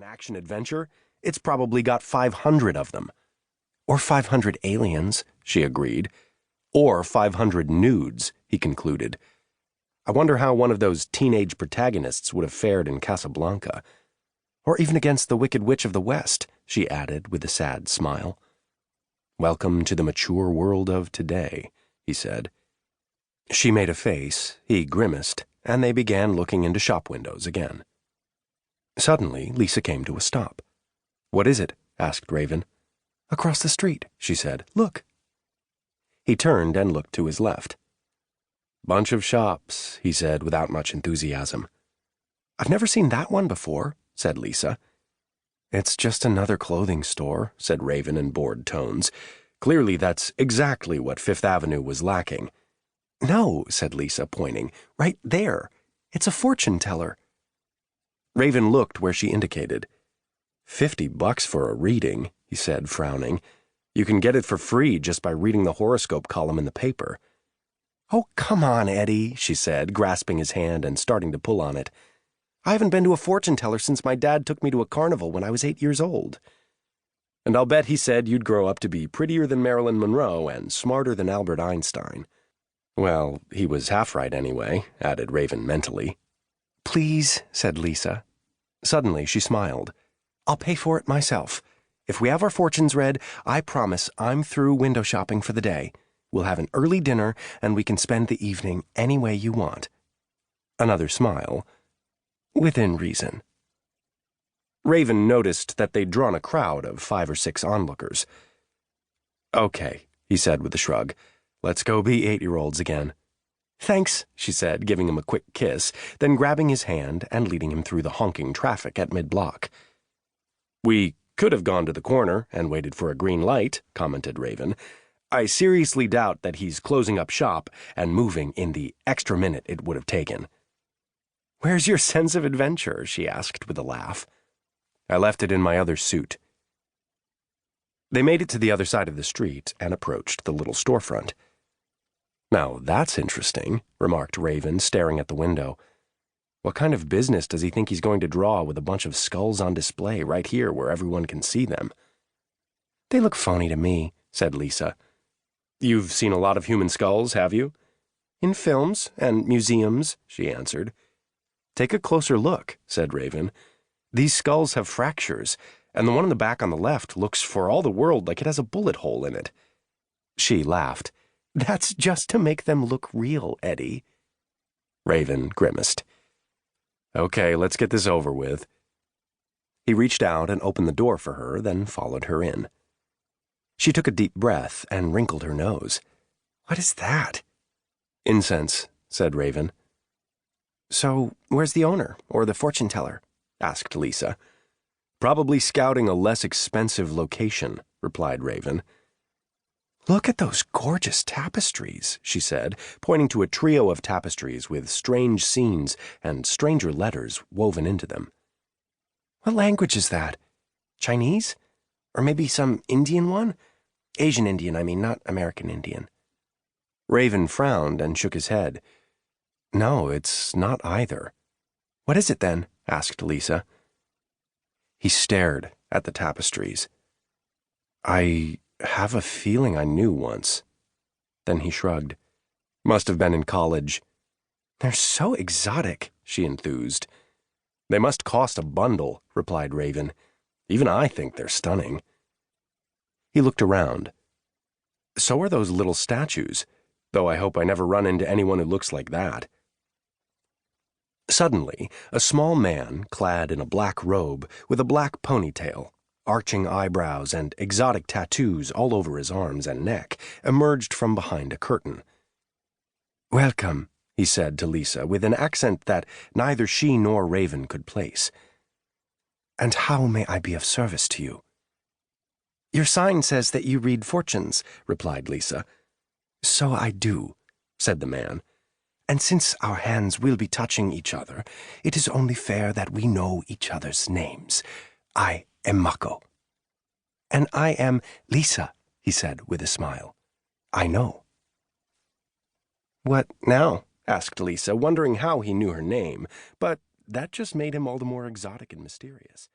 An action-adventure? It's probably got 500 of them. Or 500 aliens, she agreed. Or 500 nudes, he concluded. I wonder how one of those teenage protagonists would have fared in Casablanca. Or even against the Wicked Witch of the West, she added with a sad smile. Welcome to the mature world of today, he said. She made a face, he grimaced, and they began looking into shop windows again. Suddenly, Lisa came to a stop. What is it? Asked Raven. Across the street, she said. Look. He turned and looked to his left. Bunch of shops, he said without much enthusiasm. I've never seen that one before, said Lisa. It's just another clothing store, said Raven in bored tones. Clearly that's exactly what Fifth Avenue was lacking. No, said Lisa, pointing. Right there. It's a fortune teller. Raven looked where she indicated. $50 for a reading, he said, frowning. You can get it for free just by reading the horoscope column in the paper. Oh, come on, Eddie, she said, grasping his hand and starting to pull on it. I haven't been to a fortune teller since my dad took me to a carnival when I was 8 years old. And I'll bet he said you'd grow up to be prettier than Marilyn Monroe and smarter than Albert Einstein. Well, he was half right anyway, added Raven mentally. Please, said Lisa. Suddenly she smiled. I'll pay for it myself. If we have our fortunes read, I promise I'm through window shopping for the day. We'll have an early dinner, and we can spend the evening any way you want. Another smile. Within reason. Raven noticed that they'd drawn a crowd of 5 or 6 onlookers. Okay, he said with a shrug. Let's go be 8-year-olds again. Thanks, she said, giving him a quick kiss, then grabbing his hand and leading him through the honking traffic at mid-block. We could have gone to the corner and waited for a green light, commented Raven. I seriously doubt that he's closing up shop and moving in the extra minute it would have taken. Where's your sense of adventure? She asked with a laugh. I left it in my other suit. They made it to the other side of the street and approached the little storefront. Now that's interesting, remarked Raven, staring at the window. What kind of business does he think he's going to draw with a bunch of skulls on display right here where everyone can see them? They look phony to me, said Lisa. You've seen a lot of human skulls, have you? In films and museums, she answered. Take a closer look, said Raven. These skulls have fractures, and the one in the back on the left looks for all the world like it has a bullet hole in it. She laughed. That's just to make them look real, Eddie. Raven grimaced. Okay, let's get this over with. He reached out and opened the door for her, then followed her in. She took a deep breath and wrinkled her nose. What is that? Incense, said Raven. So, where's the owner, or the fortune teller? Asked Lisa. Probably scouting a less expensive location, replied Raven. Look at those gorgeous tapestries, she said, pointing to a trio of tapestries with strange scenes and stranger letters woven into them. What language is that? Chinese? Or maybe some Indian one? Asian Indian, I mean, not American Indian. Raven frowned and shook his head. No, it's not either. What is it then? Asked Lisa. He stared at the tapestries. I have a feeling I knew once. Then he shrugged. Must have been in college. They're so exotic, she enthused. They must cost a bundle, replied Raven. Even I think they're stunning. He looked around. So are those little statues, though I hope I never run into anyone who looks like that. Suddenly, a small man, clad in a black robe, with a black ponytail, arching eyebrows and exotic tattoos all over his arms and neck, emerged from behind a curtain. Welcome, he said to Lisa, with an accent that neither she nor Raven could place. And how may I be of service to you? Your sign says that you read fortunes, replied Lisa. So I do, said the man. And since our hands will be touching each other, it is only fair that we know each other's names. I am Mako. And I am Lisa, he said with a smile. I know. What now? Asked Lisa, wondering how he knew her name, but that just made him all the more exotic and mysterious.